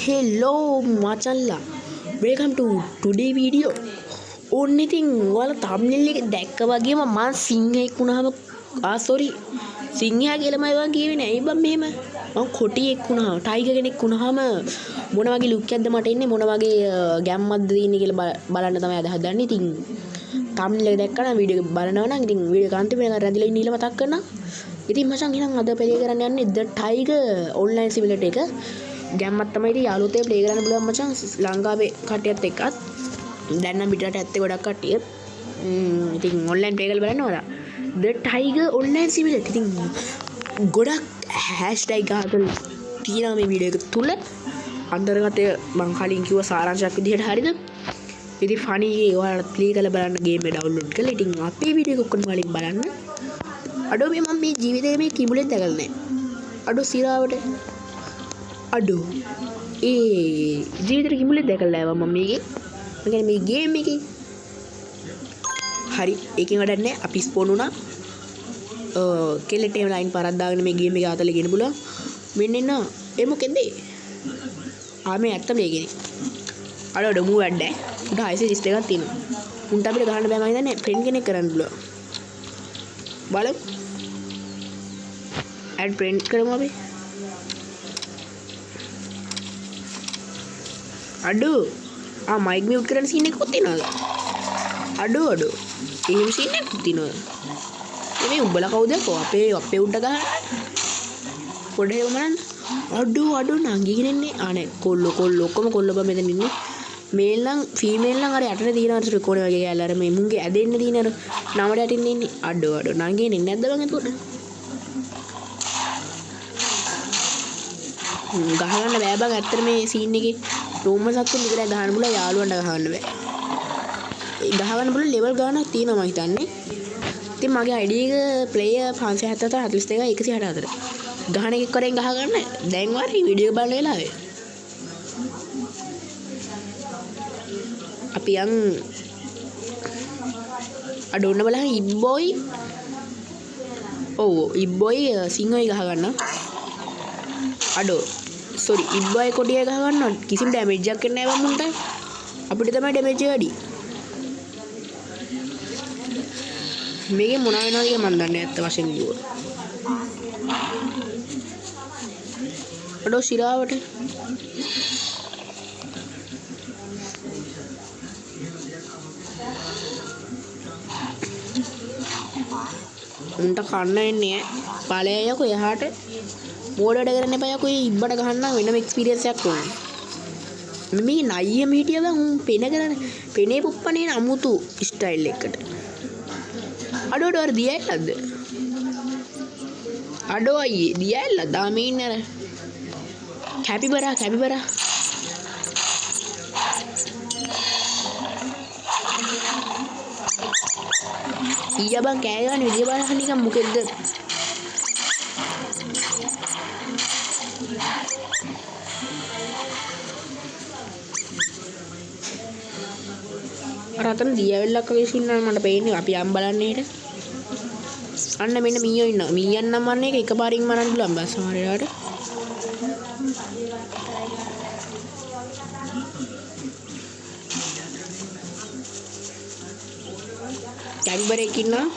Hello මචල්ලා welcome to today video. ඕන්න ඉතින් ඔයාලා thumbnail එක දැක්ක වගේම මම සිංහෙක් වුණාම sorry සිංහයා කියලා මම ඒවා කියවේ නෑ. ඉබ්බන් මෙහෙම මම කොටියෙක් වුණාම ටයිගර් කෙනෙක් වුණාම මොන වගේ ලුක් එකක්ද මට එන්නේ මොන වගේ ගැම්මක්ද තියෙන්නේ කියලා බලන්න තමයි අද හදන්නේ. ඉතින් thumbnail එක දැක්කම වීඩියෝ එක බලනවා නම් ඉතින් වීඩියෝ කාන්තේ වෙන රැඳිලා ඉන්න ඊළ මතක් කරනවා. ඉතින් මචං එහෙනම් අද ප්ලේ කරන්න යන්නේ The Tiger online simulator එක. ගැම්මක් තමයි ඉතින් යාළුවෝ ප්ලේ කරන්න බලන්න මචං ලංකාවේ කට්ටියත් එක්කත්. දැන් නම් පිටරට ඇත්තේ ගොඩක් කට්ටිය. ඉතින් online ප්ලේ කරලා බලන්න Ola. The Tiger online simulator. ඉතින් ගොඩක් hashtag ගහලා තියෙනවා මේ වීඩියෝ එක තුල. අන්තර්ගතය මම කලින් කිව්ව සාරාංශයක් විදිහට හරියද? ඉතින් ෆනි එකේ ඔයාලා ප්ලේ කරලා බලන්න ගේම් එක ඩවුන්ලෝඩ් කරලා ඉතින් අපේ වීඩියෝ එක ඔක්කොම කලින් බලන්න. අඩෝ මේ මම මේ ජීවිතේ මේ කිඹුලෙක් දැකලා නැහැ. අඩෝ සිරාවට අඩෝ ජීවිතේ කිඹුලෙක් දැකලා නැහැ මම මේකේ. මම කියන්නේ මේ ගේම් එකේ. හරි ඒකෙන් වැඩක් නැහැ. අපි ස්පෝන් වුණා. කෙලෙට් එහෙම ලයින් පාරක් දාගෙන මේ ගේම් එක ආතලේ ගෙන බුලා. මෙන්න එන්න ඒ මොකෙන්ද? මේ ඇත්තම මේකනේ. අඩෝ ඩොමු වැඩ. උඩ හයිස් ලිස්ට් එකක් තියෙනවා. උන්ට අපිට ගහන්න බෑ මම හිතන්නේ ෆ්‍රෙන්ඩ් කෙනෙක් කරන්න පුළුවන්. බලමු. add friend කරමු අපි. අඩෝ mic mute කරන්න සීන් එකකුත් තියෙනවද? අඩෝ එහෙම සීන් එකකුත් තියෙනවද? මේ උඹලා කවුද අපේ උඩ ගහන්නේ? පොඩ හේම මනන්න. අඩෝ නංගිගෙන ඉන්නේ. නේ කොල්ලෝ ඔක්කොම කොල්ලෝ බා මෙතන ඉන්නේ. මේල් නම් ෆීමේල් නම් අර යටට තියෙන අර ත්‍රිකෝණ වගේ ගෑල්ල අර මේ මුංගේ ඇදෙන්න තියෙන අර නමඩ යටින් ඉන්නේ. අඩෝ නංගිගෙන ඉන්නේ නැද්ද බං එතකොට? ගහගන්න බෑ බං ඇත්තට මේ සීන් එකේ රෝම සත්තුන් විතරයි ගහන්න බුලා යාළුවන්ට ගහන්න බෑ. ඒ ගහගන්න බුලා ලෙවල් ගානක් තියෙනවා මම හිතන්නේ. ඉතින් මගේ ID එක player 577 42 164. ගහන එකක් කරෙන් ගහගන්න දැන් වාරි වීඩියෝ බලන වෙලාවේ. අපි යන් අඩෝන්න බලන්න ඉබ්බොයි. ඔව් ඉබ්බොයි සිංහයි ගහගන්න. අඩෝ sorry ඉබ්බොයි කොටිය ගහගන්න කිසිම ඩැමේජ් එකක් එන්නේ නැහැ මුන්ට. අපිට තමයි ඩැමේජ් එක වැඩි. මේකේ මොනවා වෙනවද කියලා මන් දන්නේ නැත්ත වශයෙන් කිව්වොත්. අඩෝ සිරාවට උන්ට කන්න එන්නේ ඵලයයකෝ එහාට මෝඩ වැඩ කරන්න එපා යකෝ. ඉබ්බට ගහන්න වෙනම එක්ස්පීරියන්ස් එකක් ඕනේ. මේ නයියම හිටියද උන් පෙන කරන පෙනේ පුප්පනේ අමුතු ස්ටයිල් එකකට. අඩෝට අර දියයිලක්ද? අඩෝ අයියේ දියයිල දාමේ ඉන්න අර කැපිබරා ඊයා බං කෑ ගන්න විදිය බලන්න නිකන් මොකෙද්ද? අර අතන දියවෙල්ලක් වගේ ඉන්නවා මට පේන්නේ. අපි යම් බලන්න හෙට. අන්න මෙන්න මීයෝ ඉන්නවා. මීයන් නම් මන්නේ එක එකපාරින් මරන්න පුළුවන් බස් සමහර වෙලාවට. කැම්බරෙක් ඉන්නවා.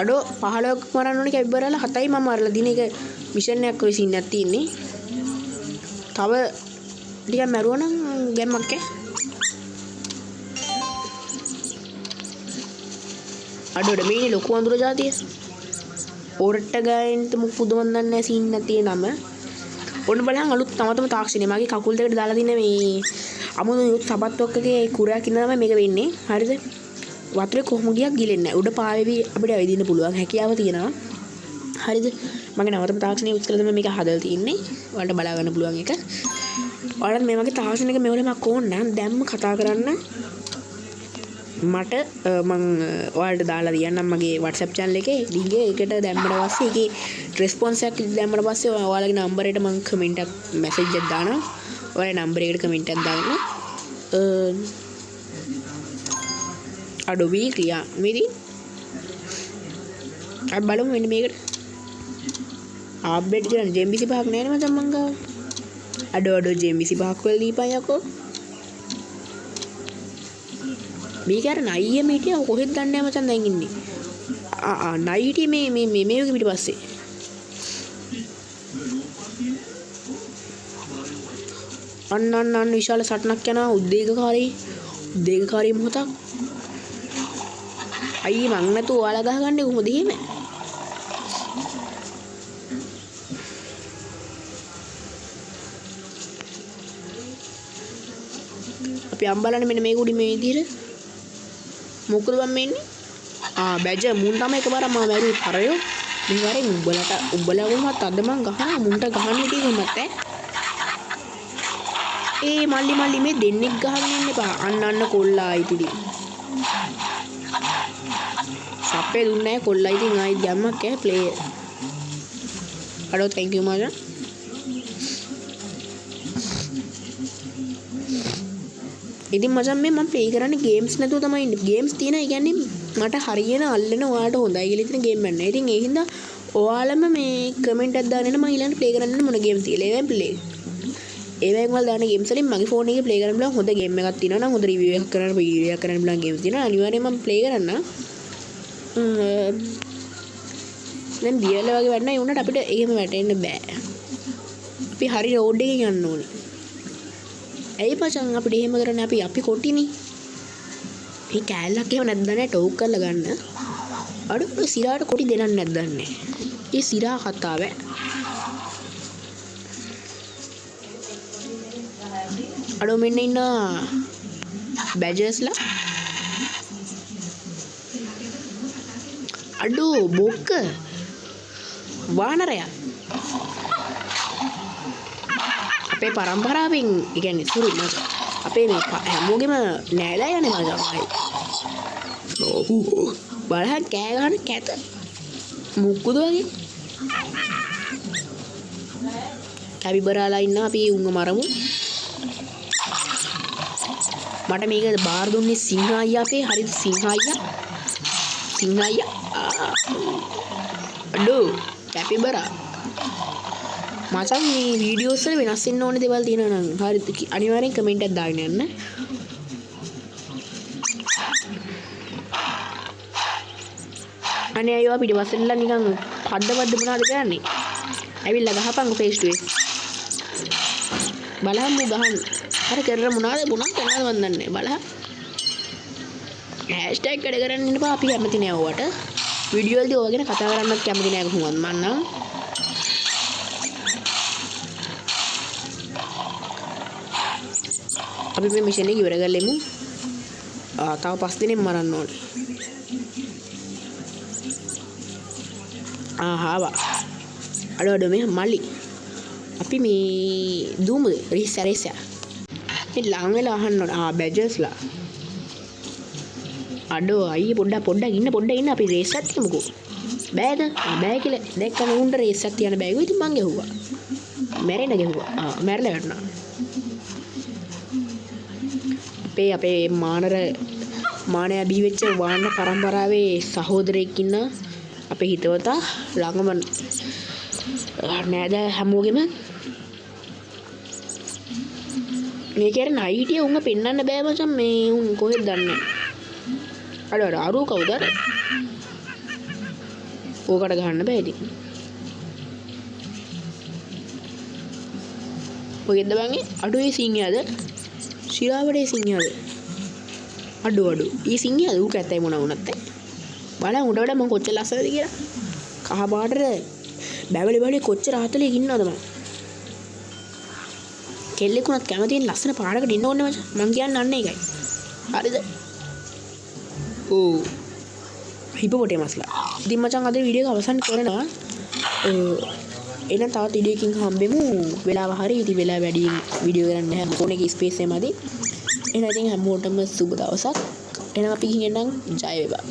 අඩෝ 15ක් මරන්න ඕනේ කැම්බරලා 7යි මම මරලා දින එක මිෂන් එකක් ඔය සීන් එකක් තියෙන්නේ. තව ටිකක් මරුවා නම් ගැම්මක් ඈ. අඩෝඩ මේනේ ලොකු අඳුර જાතිය. ඕරට්ට ගායන්ත මුක් පුදුමන් දන්නේ නැහැ සීන් එකක් තියෙන නම. ඔන්න බලන්න අලුත් තමතම තාක්ෂණය. මගේ කකුල් දෙකට දාලා තින්නේ මේ අමුතු යුත් සබත්වක්කගේ කුරයක් ඉඳන් තමයි මේක වෙන්නේ. හරිද? වතුරේ කොහොම ගියක් ගිලෙන්නේ නැහැ. උඩ පාවෙවි අපිට ඇවිදින්න පුළුවන් හැකියාව තියෙනවා. හරිද? මගේ නවතම තාක්ෂණය යුත් කරලා තමයි මේක හදලා තින්නේ. ඔයාලට බලා ගන්න පුළුවන් එක. ඔයාලට මේ වගේ තාක්ෂණයක මෙවලමක් ඕන නම් දැම්ම කතා කරන්න. මට මං ඔයාලට දාලා තියන්නම් මගේ WhatsApp channel එකේ link එක. ඒකට දැම්මට පස්සේ ඒකේ response එකක් දැම්මට පස්සේ ඔයාලගේ නම්බරයට මං comment එකක් message එකක් දානවා. ඔයාලේ නම්බර් එකට කමෙන්ට් එකක් දාන්න. Adobe ක්‍රියා මේදී අපි බලමු මෙන්න මේකට අප්ඩේට් කරන්න JMB 25ක් නෑනේ මචං මං ගාව. අඩෝ JMB 25ක් වල දීපන් යකෝ. මේක අර නයිය මේටිය කොහෙද දන්නේ නැහැ මචං දැන් ඉන්නේ. නයිටි මේ පිටිපස්සේ. අන්න විශාල සටනක් යනවා උද්වේගකාරී මොහොතක්. අයියේ මං නැතු ඔයාලා ගහගන්නේ කොහොමද එහෙම? අපි අම්බලන්නේ මෙන්න මේක උඩින් මේ විදිහට. මොකද මම මෙන්නේ? බැජ මුන් තමයි එකපාරක් මම වැරුවේ පරයෝ. මේ වරෙන් උඹලගමත් අද මං ගහනවා මුන්ට ගහන්න හිටියේ මත් ඒ මල්ලි මේ දෙන්නෙක් ගහගෙන ඉන්න එපා. අන්න කොල්ලා ඉතිරි. සප්පේ දුන්නේ නැහැ කොල්ලා ඉතින් ආයි දැම්මක් ඈ ප්ලේ. අඩෝ thank you මචං. ඉතින් මචං මම ප්ලේ කරන්නේ ගේම්ස් නැතුව තමයි ඉන්නේ. ගේම්ස් තියෙන ඒ කියන්නේ මට හරියන අල්ලන ඔයාලට හොඳයි කියලා ඉතින් ගේම් ගන්න. ඉතින් ඒ හින්දා ඔයාලම මේ කමෙන්ට් එකක් දාන්න මම ඊළඟට ප්ලේ කරන්න මොන ගේම්ස් කියලා. ඒවෙන් ප්ලේ. ඒවෙන් වල දාන ගේම්ස් වලින් මගේ ෆෝන් එකේ ප්ලේ කරන්න බලන්න හොඳ ගේම් එකක් තියෙනවා නම් හොඳ රිවිව් එකක් කරන්න වීඩියෝ එකක් කරන්න බලන්න ගේම්ස් තියෙනවා. අනිවාර්යයෙන් මම ප්ලේ කරන්න. දැන් බියල වගේ වැඩ නැහැ උනට අපිට එහෙම වැටෙන්න බෑ. අපි හරි රෝඩ් එකේ යන්න ඕනේ. ඇයි මචං අපිට එහෙම කරන්නේ අපි කොටිනේ. මේ කෑල්ලක් එහෙම නැද්දනේ ටෝක් කරලා ගන්න. අඩු සිරාට කොටි දෙන්නත් නැද්දන්නේ. ඒ සිරා කතාව. අඩු මෙන්න ඉන්න බැජර්ස්ලා. අඩු බොක්ක වානරයා. අපේ පරම්පරාවෙන් කියන්නේ සුරු මචං. අපේ මේ හැමෝගෙම නෑලා යන්නේ මචං. බලහන් කෑ ගන්න කැත. මුක්කුද වගේ. කැපිබරාලා ඉන්නවා අපි උංග මරමු. මට මේක බාර දුන්නේ සිංහායියා අපේ හරිද සිංහායියා. අඩෝ කැපිබරා. මචං මේ වීඩියෝස් වල වෙනස් වෙන්න ඕනේ දේවල් තියෙනවා නම් හරිද අනිවාර්යෙන් කමෙන්ට් එකක් දාගෙන යන්න. අනේ අයියෝ පිටිපස්සෙන්ලා නිකන් පද්ද මොනවද කරන්නේ? ඇවිල්ලා ගහපන්කො ෆේස් ටු ෆේස්. බලහන් මු ගහන්න. අර කරන මොනවද කරනවද මන් දන්නේ. බලහන්. හෑෂ්ටැග් වැඩ කරන්න ඉන්න බා අපි කැමති නෑ ඔයාට. වීඩියෝ වලදී ඔයගෙන කතා කරන්නත් කැමති නෑ කොහොමද මන් නම්. අපි මේ මිෂන් එක ඉවර කරලෙමු. තව 5 දිනෙක මරන්න ඕනේ. ආවා. අඩෝ මේ මල්ලි. අපි මේ දුමුද රිස්. මේ ලං වෙලා අහන්න ඕනේ. බැජර්ස්ලා. අඩෝ අයියේ පොඩ්ඩක් ඉන්න අපි රේස් එකක් තියමුකෝ. බෑද? බෑ කියලා දැක්කම උන්ට රේස් එකක් තියන්න බෑගෝ. ඉතින් මං ගැහුවා. මැරෙන්න ගැහුවා. මැරලා වැටුණා. අපේ මානයා බිහි වෙච්ච වාහන පරම්පරාවේ සහෝදරයෙක් ඉන්න අපේ හිතවතා ළඟම නෑද හැමෝගෙම මේක අර නයිටිය උන්ව පෙන්වන්න බෑ මචං මේ උන් කොහෙද දන්නේ. අර අරු කවුද අර? ඕකට ගහන්න බෑ ඉතින්. ඔගෙද්ද බංගේ අඩුවේ සිංහයාද? ශිරාවඩේ සිංහයාද? අඩු ඊ සිංහයාද? ඌ කැතයි මොන වුණත් බලන්න උඩ වඩා මම කොච්චර ලස්සනද කියලා. කහ පාටට බැවලි කොච්චර ආතලේ ඉන්නවද මම. කෙල්ලෙකුණත් කැමතින් ලස්සන පාටකට ඉන්න ඕනේ මචං. මං කියන්නේ අන්න ඒකයි. හරිද? ඕ හිපොපොටේමස්ලා. ඉතින් මචං අද වීඩියෝ එක අවසන් කරනවා. එහෙනම් තවත් වීඩියෝ එකකින් හම්බෙමු. වෙලාව හරි ඉතින් වෙලාව වැඩි වීඩියෝ කරන්න නැහැ. ෆෝන් එකේ ස්පේස් එකමදි. එහෙනම් ඉතින් හැමෝටම සුබ දවසක්. එහෙනම් අපි ගිහින් එන්නම්. ජය වේවා.